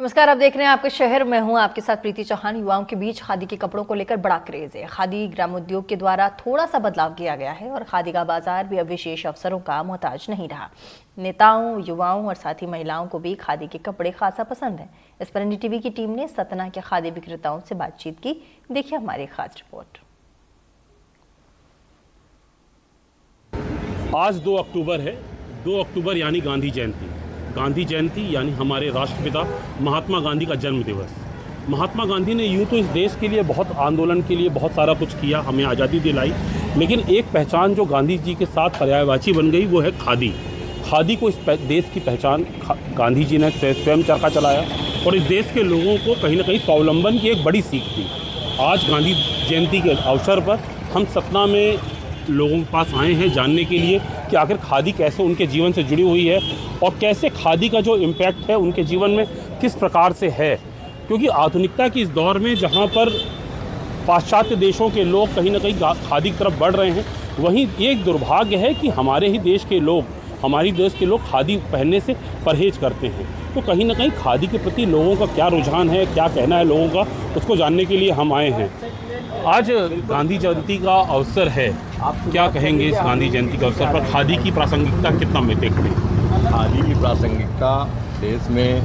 नमस्कार, आप देख रहे हैं आपके शहर में हूं आपके साथ प्रीति चौहान। युवाओं के बीच खादी के कपड़ों को लेकर बड़ा क्रेज है। खादी ग्रामोद्योग के द्वारा थोड़ा सा बदलाव किया गया है और खादी का बाजार भी अब विशेष अवसरों का मोहताज नहीं रहा। नेताओं, युवाओं और साथ ही महिलाओं को भी खादी के कपड़े खासा पसंद है। इस पर NDTV की टीम ने सतना के खादी विक्रेताओं से बातचीत की। देखिए हमारी खास रिपोर्ट। आज 2 अक्टूबर है। 2 अक्टूबर यानी गांधी जयंती। गांधी जयंती यानी हमारे राष्ट्रपिता महात्मा गांधी का जन्म दिवस। महात्मा गांधी ने यूँ तो इस देश के लिए बहुत आंदोलन के लिए बहुत सारा कुछ किया, हमें आज़ादी दिलाई, लेकिन एक पहचान जो गांधी जी के साथ पर्यायवाची बन गई वो है खादी। खादी को इस देश की पहचान गांधी जी ने स्वयं चरखा चलाया और इस देश के लोगों को कहीं ना कहीं स्वावलंबन की एक बड़ी सीख थी। आज गांधी जयंती के अवसर पर हम सतना में लोगों के पास आए हैं जानने के लिए कि आखिर खादी कैसे उनके जीवन से जुड़ी हुई है और कैसे खादी का जो इम्पैक्ट है उनके जीवन में किस प्रकार से है। क्योंकि आधुनिकता की इस दौर में जहाँ पर पाश्चात्य देशों के लोग कहीं ना कहीं खादी की तरफ बढ़ रहे हैं, वहीं एक दुर्भाग्य है कि हमारे देश के लोग खादी पहनने से परहेज करते हैं। तो कहीं ना कहीं खादी के प्रति लोगों का क्या रुझान है, क्या कहना है लोगों का, उसको जानने के लिए हम आए हैं। आज गांधी जयंती का अवसर है, आप क्या कहेंगे इस गांधी जयंती के अवसर पर खादी की प्रासंगिकता कितना में देखते हैं? खादी की प्रासंगिकता देश में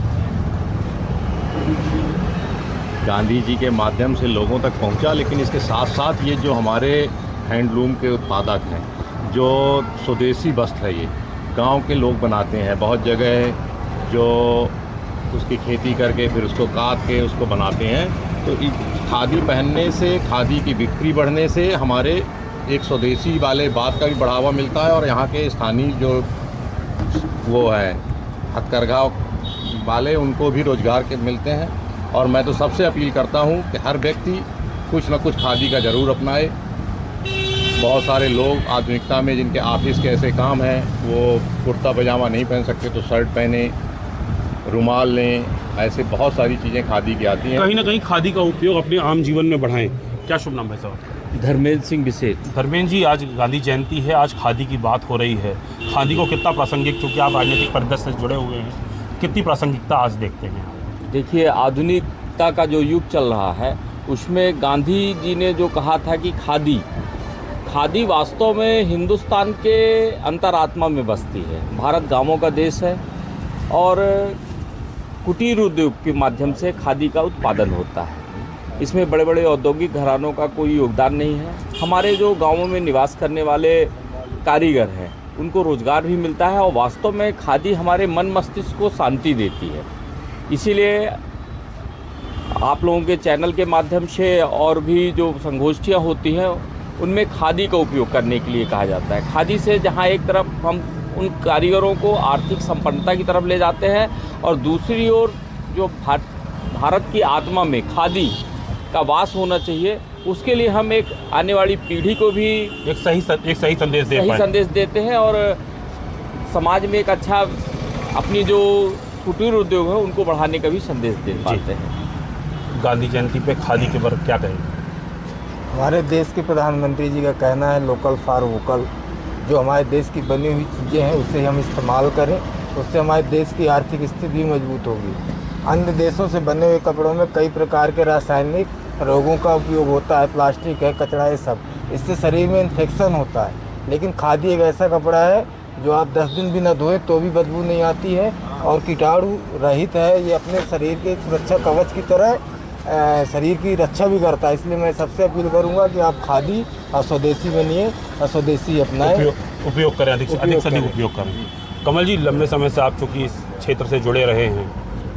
गांधी जी के माध्यम से लोगों तक पहुंचा, लेकिन इसके साथ साथ ये जो हमारे हैंडलूम के उत्पादक हैं, जो स्वदेशी वस्त्र है, ये गांव के लोग बनाते हैं। बहुत जगह जो उसकी खेती करके फिर उसको काट के उसको बनाते हैं। तो खादी पहनने से, खादी की बिक्री बढ़ने से हमारे एक स्वदेशी वाले बात का भी बढ़ावा मिलता है और यहाँ के स्थानीय जो वो है हथकरघा वाले, उनको भी रोज़गार के मिलते हैं। और मैं तो सबसे अपील करता हूँ कि हर व्यक्ति कुछ न कुछ खादी का ज़रूर अपनाए। बहुत सारे लोग आधुनिकता में जिनके ऑफिस के ऐसे काम हैं, वो कुर्ता पजामा नहीं पहन सकते तो शर्ट पहने, रुमाल लें, ऐसे बहुत सारी चीज़ें खादी की आती हैं। कहीं ना कहीं खादी का उपयोग अपने आम जीवन में बढ़ाएं। क्या शुभ नाम है साहब? धर्मेंद्र सिंह बिसेर। धर्मेंद्र जी, आज गांधी जयंती है, आज खादी की बात हो रही है। खादी को कितना प्रासंगिक, चूँकि आप राजनीतिक परिदृश्य से जुड़े हुए हैं, कितनी प्रासंगिकता आज देखते हैं? देखिए, आधुनिकता का जो युग चल रहा है उसमें गांधी जी ने जो कहा था कि खादी वास्तव में हिंदुस्तान के अंतरात्मा में बसती है। भारत गांवों का देश है और कुटीर उद्योग के माध्यम से खादी का उत्पादन होता है। इसमें बड़े बड़े औद्योगिक घरानों का कोई योगदान नहीं है। हमारे जो गांवों में निवास करने वाले कारीगर हैं, उनको रोज़गार भी मिलता है और वास्तव में खादी हमारे मन मस्तिष्क को शांति देती है। इसीलिए आप लोगों के चैनल के माध्यम से और भी जो संगोष्ठियाँ होती हैं, उनमें खादी का उपयोग करने के लिए कहा जाता है। खादी से जहाँ एक तरफ हम उन कारीगरों को आर्थिक संपन्नता की तरफ ले जाते हैं और दूसरी ओर जो भारत की आत्मा में खादी का वास होना चाहिए, उसके लिए हम एक आने वाली पीढ़ी को भी एक सही संदेश देते हैं और समाज में एक अच्छा अपनी जो कुटीर उद्योग है उनको बढ़ाने का भी संदेश दे पाते हैं। गांधी जयंती पे खादी के बारे में क्या कहेंगे? हमारे देश के प्रधानमंत्री जी का कहना है लोकल फॉर वोकल। जो हमारे देश की बनी हुई चीज़ें हैं उसे हम इस्तेमाल करें, उससे हमारे देश की आर्थिक स्थिति भी मजबूत होगी। अन्य देशों से बने हुए कपड़ों में कई प्रकार के रासायनिक रोगों का उपयोग होता है, प्लास्टिक है, कचरा है, सब इससे शरीर में इन्फेक्शन होता है। लेकिन खादी एक ऐसा कपड़ा है जो आप 10 दिन भी न धोएं तो भी बदबू नहीं आती है और कीटाणु रहित है। ये अपने शरीर के सुरक्षा कवच की तरह शरीर की रक्षा भी करता है। इसलिए मैं सबसे अपील करूंगा कि आप खादी और स्वदेशी बनिए और स्वदेशी अपनाएं, उपयोग करें, अधिक से अधिक उपयोग करें। कमल जी, लंबे समय से आप चूँकि इस क्षेत्र से जुड़े रहे हैं,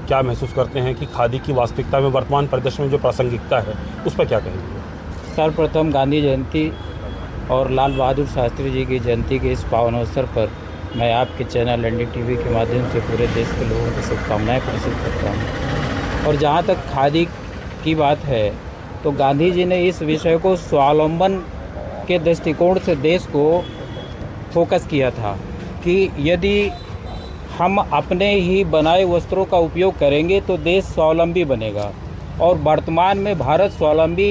क्या महसूस करते हैं कि खादी की वास्तविकता में वर्तमान परिदृश्य में जो प्रासंगिकता है उस पर क्या कहेंगे? सर्वप्रथम गांधी जयंती और लाल बहादुर शास्त्री जी की जयंती के इस पावन अवसर पर मैं आपके चैनल NDTV के माध्यम से पूरे देश के लोगों को शुभकामनाएं प्रेषित करता हूं। और जहां तक खादी की बात है तो गांधी जी ने इस विषय को स्वावलंबन के दृष्टिकोण से देश को फोकस किया था कि यदि हम अपने ही बनाए वस्त्रों का उपयोग करेंगे तो देश स्वावलंबी बनेगा। और वर्तमान में भारत स्वावलंबी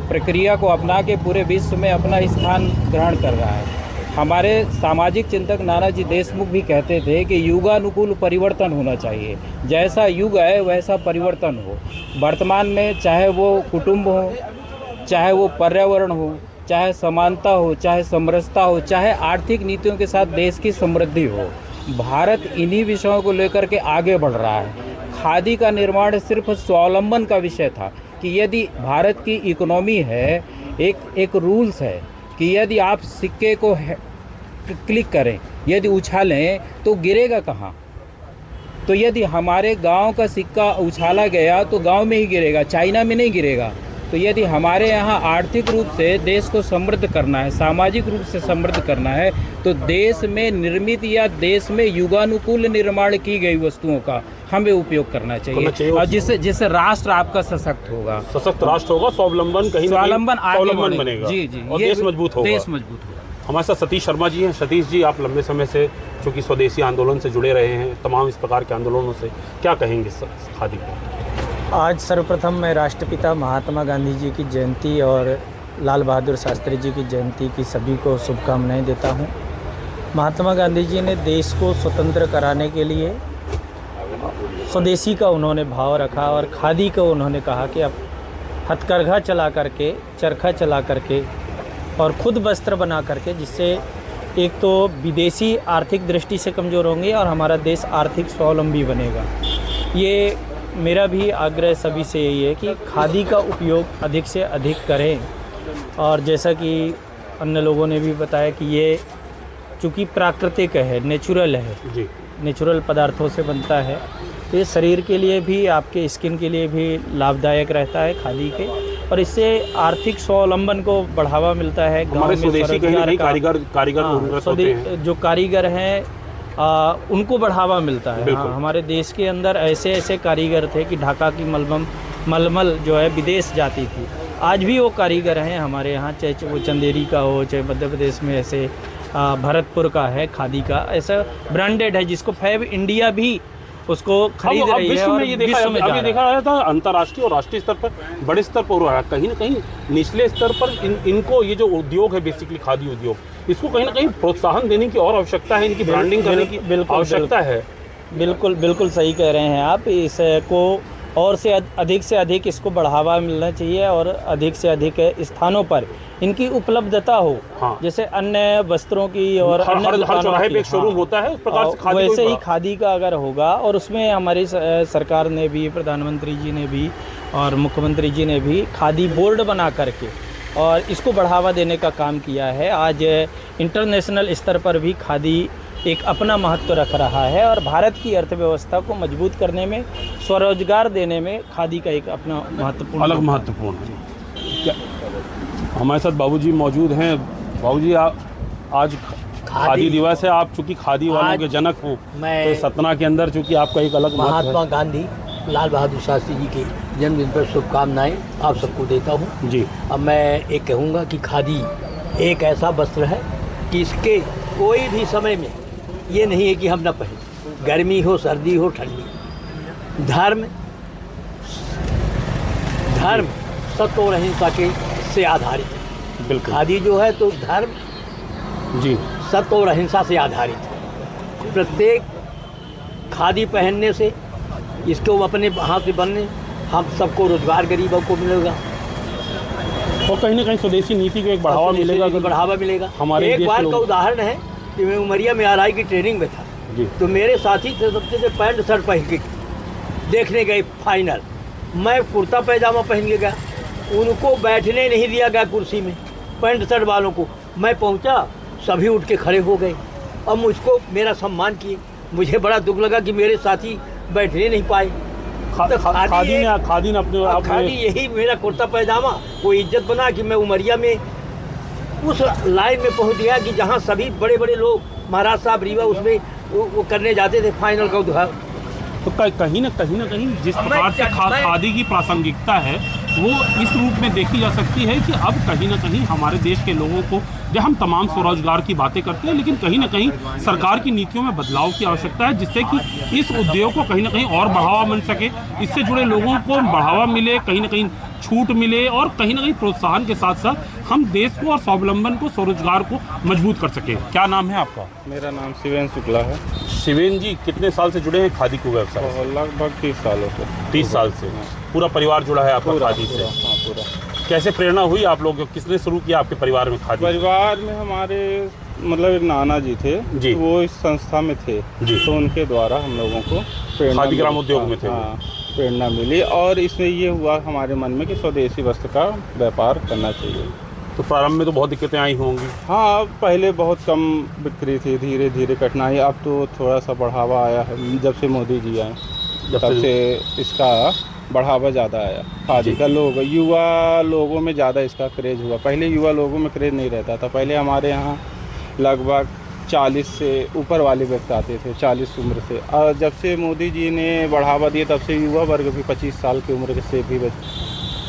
प्रक्रिया को अपना के पूरे विश्व में अपना स्थान ग्रहण कर रहा है। हमारे सामाजिक चिंतक नानाजी देशमुख भी कहते थे कि युगानुकूल परिवर्तन होना चाहिए। जैसा युग है वैसा परिवर्तन हो। वर्तमान में चाहे वो कुटुंब हो, चाहे वो पर्यावरण हो, चाहे समानता हो, चाहे समरसता हो, चाहे आर्थिक नीतियों के साथ देश की समृद्धि हो, भारत इन्हीं विषयों को लेकर के आगे बढ़ रहा है। खादी का निर्माण सिर्फ स्वावलंबन का विषय था कि यदि भारत की इकोनॉमी है, एक रूल्स है कि यदि आप सिक्के को क्लिक करें, यदि उछालें तो गिरेगा कहाँ। तो यदि हमारे गांव का सिक्का उछाला गया तो गांव में ही गिरेगा, चाइना में नहीं गिरेगा। तो यदि हमारे यहाँ आर्थिक रूप से देश को समृद्ध करना है, सामाजिक रूप से समृद्ध करना है, तो देश में निर्मित या देश में युगानुकूल निर्माण की गई वस्तुओं का हमें उपयोग करना चाहिए और जिससे राष्ट्र आपका सशक्त होगा, सशक्त राष्ट्र होगा, स्वावलंबन कहीं स्वावलंबन बनेगा। जी जी, और देश मजबूत होगा। देश मजबूत होगा। हमारे साथ सतीश शर्मा जी हैं। सतीश जी, आप लंबे समय से चूँकि स्वदेशी आंदोलन से जुड़े रहे हैं, तमाम इस प्रकार के आंदोलनों से, क्या कहेंगे खादी को? आज सर्वप्रथम मैं राष्ट्रपिता महात्मा गांधी जी की जयंती और लाल बहादुर शास्त्री जी की जयंती की सभी को शुभकामनाएं देता हूं। महात्मा गांधी जी ने देश को स्वतंत्र कराने के लिए स्वदेशी का उन्होंने भाव रखा और खादी को उन्होंने कहा कि अब हथकरघा चला करके, चरखा चला करके और खुद वस्त्र बना करके, जिससे एक तो विदेशी आर्थिक दृष्टि से कमज़ोर होंगे और हमारा देश आर्थिक स्वावलंबी बनेगा। ये मेरा भी आग्रह सभी से यही है कि खादी का उपयोग अधिक से अधिक करें। और जैसा कि अन्य लोगों ने भी बताया कि ये चूँकि प्राकृतिक है, नेचुरल है जी, नेचुरल पदार्थों से बनता है, तो ये शरीर के लिए भी, आपके स्किन के लिए भी लाभदायक रहता है खादी के, और इससे आर्थिक स्वावलंबन को बढ़ावा मिलता है। गाँव में कारीगर जो कारीगर हैं उनको बढ़ावा मिलता है। हाँ, हमारे देश के अंदर ऐसे ऐसे कारीगर थे कि ढाका की मलमल जो है विदेश जाती थी। आज भी वो कारीगर हैं हमारे यहाँ, चाहे वो चंदेरी का हो, चाहे मध्य प्रदेश में ऐसे भरतपुर का है खादी का, ऐसा ब्रांडेड है जिसको फैब इंडिया भी उसको खरीद रही है। और विश्व में अभी देखा रहा था अंतर्राष्ट्रीय और राष्ट्रीय स्तर पर, बड़े स्तर पर हो रहा है। कहीं ना कहीं निचले स्तर पर इनको ये जो उद्योग है, बेसिकली खादी उद्योग, इसको कहीं ना कहीं प्रोत्साहन देने की और आवश्यकता है, इनकी ब्रांडिंग करने की आवश्यकता है। बिल्कुल सही कह रहे हैं आप। इसको और से अधिक इसको बढ़ावा मिलना चाहिए और अधिक से अधिक स्थानों पर इनकी उपलब्धता हो। हाँ। जैसे अन्य वस्त्रों की और हर चौराहे पे एक शोरूम होता है, उस प्रकार से खादी वैसे ही खादी का अगर होगा, और उसमें हमारी सरकार ने भी, प्रधानमंत्री जी ने भी और मुख्यमंत्री जी ने भी खादी बोर्ड बना करके और इसको बढ़ावा देने का काम किया है। आज इंटरनेशनल स्तर पर भी खादी एक अपना महत्व रख रहा है और भारत की अर्थव्यवस्था को मजबूत करने में, स्वरोजगार देने में खादी का एक अपना महत्वपूर्ण है। हमारे साथ बाबूजी मौजूद हैं। बाबूजी, आज खादी दिवस है, आप चूँकि खादी वालों के जनक हैं, तो सतना के अंदर चूँकि आपका एक अलग महात्मा गांधी लाल बहादुर शास्त्री जी के जन्मदिन पर शुभकामनाएं आप सबको देता हूँ जी। अब मैं एक कहूँगा कि खादी एक ऐसा वस्त्र है कि इसके कोई भी समय में ये नहीं है कि हम न पहने, गर्मी हो, सर्दी हो, ठंडी। धर्म सत्य और अहिंसा के से आधारित है। बिल्कुल, खादी जो है तो धर्म जी, सत्य और अहिंसा से आधारित है। प्रत्येक खादी पहनने से, इसको अपने हाथ से बनने, हम सबको रोजगार गरीबों को मिलेगा और कहीं ना कहीं स्वदेशी नीति को एक बढ़ावा मिलेगा। हमारे एक बार का उदाहरण है कि मैं उमरिया में आरआई की ट्रेनिंग में था जी। तो मेरे साथी थे, सबसे से पैंट शर्ट पहन के देखने गए फाइनल, मैं कुर्ता पैजामा पहन के गया, उनको बैठने नहीं दिया गया कुर्सी में, पैंट शर्ट वालों को। मैं पहुंचा, सभी उठ के खड़े हो गए और मुझको मेरा सम्मान किए। मुझे बड़ा दुख लगा कि मेरे साथी बैठने नहीं पाए। खादी यही मेरा कुर्ता पैजामा वो इज्जत बना कि मैं उमरिया में उस लाइन में पहुंच गया कि जहां सभी बड़े बड़े लोग, महाराज साहब रीवा, उसमें वो करने जाते थे फाइनल का उद्घाटन। तो कहीं ना कहीं जिस प्रकार से खादी की प्रासंगिकता है वो इस रूप में देखी जा सकती है कि अब कहीं ना कहीं हमारे देश के लोगों को, जब हम तमाम स्वरोजगार की बातें करते हैं, लेकिन कहीं ना कहीं सरकार की नीतियों में बदलाव की आवश्यकता है, जिससे कि इस उद्योग को कहीं ना कहीं और बढ़ावा मिल सके, इससे जुड़े लोगों को बढ़ावा मिले, कहीं ना कहीं छूट मिले और कहीं ना कहीं प्रोत्साहन के साथ साथ हम देश को और स्वावलंबन को, स्वरोजगार को मजबूत कर सके। क्या नाम है आपका? मेरा नाम शिवेन शुक्ला है। शिवेन जी, कितने साल से जुड़े हैं खादी को व्यवसाय? लगभग 30 सालों से। 30 साल से पूरा परिवार जुड़ा है आपका खादी से? हाँ, पूरा। कैसे प्रेरणा हुई आप लोग, किसने शुरू किया आपके परिवार में खादी? परिवार में हमारे मतलब एक नाना जी थे जी, वो इस संस्था में थे जी, तो उनके द्वारा हम लोगों को खादी ग्राम उद्योग में थे। हाँ, प्रेरणा मिली और इसमें ये हुआ हमारे मन में कि स्वदेशी वस्त्र का व्यापार करना चाहिए। तो प्रारंभ में तो बहुत दिक्कतें आई होंगी? हाँ, पहले बहुत कम बिक्री थी, धीरे धीरे कठिनाई, अब तो थोड़ा सा बढ़ावा आया है जब से मोदी जी आए, तब से इसका बढ़ावा ज़्यादा आया खादी का। युवा लोगों में ज़्यादा इसका क्रेज़ हुआ। पहले युवा लोगों में क्रेज़ नहीं रहता था। पहले हमारे यहाँ लगभग 40 से ऊपर वाले व्यक्ति आते थे, 40 उम्र से। और जब से मोदी जी ने बढ़ावा दिया तब से युवा वर्ग भी 25 साल की उम्र से भी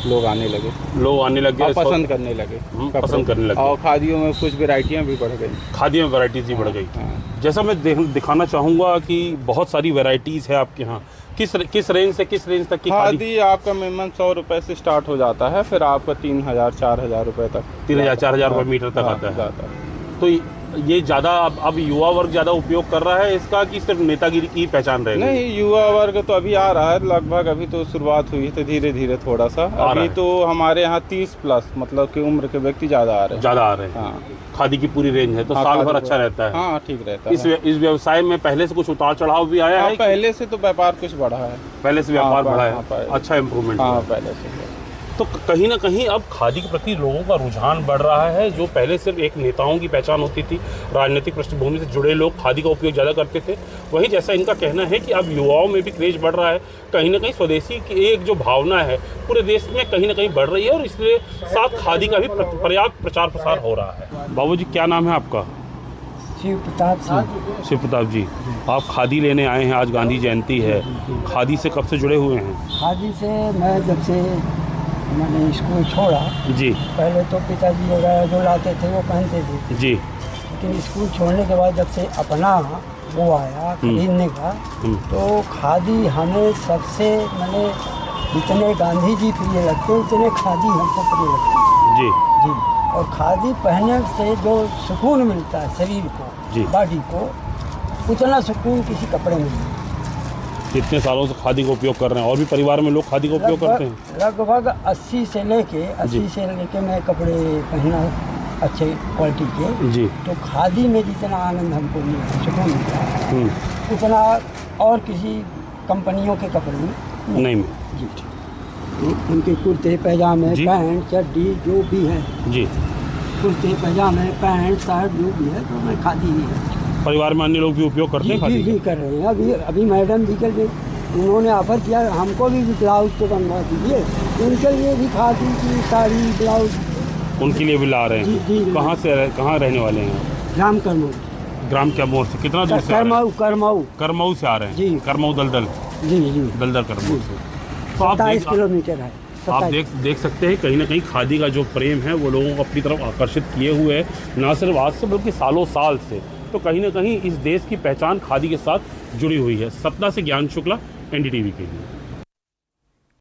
लोग आने लगे, पसंद करने लगे, पसंद करने लगे। और खादियों में कुछ वैरायटियाँ भी बढ़ गई। खादियों में वैरायटीज़ भी बढ़ गई। जैसा मैं दिखाना चाहूँगा कि बहुत सारी वैरायटीज़ है आपके यहाँ। किस रेंज से किस रेंज तक की खादी? आपका मिनिमम 100 रुपये से स्टार्ट हो जाता है, फिर आपका 3000-4000 रुपये तक, 3000-4000 रुपये मीटर तक आता है। तो ये ज़्यादा अब युवा वर्ग ज़्यादा उपयोग कर रहा है इसका, कि सिर्फ नेतागिरी की पहचान रह गई? नहीं, युवा वर्ग तो अभी आ रहा है लगभग। अभी तो शुरुआत हुई तो धीरे धीरे थोड़ा सा अभी तो हमारे यहाँ 30 प्लस मतलब की उम्र के व्यक्ति ज़्यादा आ रहे हैं। हाँ, खादी की पूरी रेंज है तो साल भर अच्छा रहता है। हाँ, ठीक रहता है। इस व्यवसाय में पहले से कुछ उतार चढ़ाव भी आया है? पहले से तो व्यापार कुछ बढ़ा है। पहले से व्यापार बढ़ा है, अच्छा इम्प्रूवमेंट। हाँ, पहले से। तो कहीं ना कहीं अब खादी के प्रति लोगों का रुझान बढ़ रहा है। जो पहले सिर्फ एक नेताओं की पहचान होती थी, राजनीतिक पृष्ठभूमि से जुड़े लोग खादी का उपयोग ज़्यादा करते थे, वहीं जैसा इनका कहना है कि अब युवाओं में भी क्रेज बढ़ रहा है। कहीं ना कहीं स्वदेशी की एक जो भावना है पूरे देश में कहीं ना कहीं बढ़ रही है और इसलिए साथ खादी का भी पर्याप्त प्रचार प्रसार हो रहा है। बाबूजी, क्या नाम है आपका? शिव प्रताप सिंह। शिव प्रताप जी, आप खादी लेने आए हैं, आज गांधी जयंती है। खादी से कब से जुड़े हुए हैं? खादी से मैं जब से मैंने स्कूल छोड़ा जी, पहले तो पिताजी वगैरह जो लाते थे वो पहनते थे जी, लेकिन स्कूल छोड़ने के बाद जब से अपना वो आया खरीदने का, तो खादी हमें सबसे मैंने जितने गांधी जी प्रिय लगते उतने खादी हमको प्रिय लगती जी जी। और खादी पहनने से जो सुकून मिलता है शरीर को, बॉडी को, उतना सुकून किसी कपड़े में नहीं। कितने सालों से खादी का उपयोग कर रहे हैं? और भी परिवार में लोग खादी का उपयोग करते हैं? लगभग 80 से लेके मैं कपड़े पहना अच्छे क्वालिटी के जी। तो खादी में जितना आनंद हमको मिलता, सुकून मिलता है, उतना और किसी कंपनियों के कपड़े में नहीं जी। उनके कुर्ते पैजामे, पैंट, चड्डी जो भी है जी, कुर्ते पैजामे, पैंट, शर्ट जो भी है तो मैं खादी ही है। परिवार में अन्य लोग भी उपयोग करते हैं खादी? जी कर रहे हैं। अभी मैडम जी के लिए उन्होंने ऑफर किया हमको भी ब्लाउज तो बनवा दीजिए, उनके लिए भी खादी की साड़ी ब्लाउज उनके लिए भी ला रहे हैं। जी। कहाँ रहने वाले हैं? ग्राम करमऊ। ग्राम करमऊ से कितना दूर से? करमऊ से आ रहे हैं जी। करमऊ दलदल जी दलदल करमऊ से। तो 27 किलोमीटर है। आप देख सकते हैं कहीं ना कहीं खादी का जो प्रेम है वो लोगों को अपनी तरफ आकर्षित किए हुए है, ना सिर्फ आज से बल्कि सालों साल से। तो कहीं ना कहीं इस देश की पहचान खादी के साथ जुड़ी हुई है। सतना से ज्ञान शुक्ला, NDTV के लिए।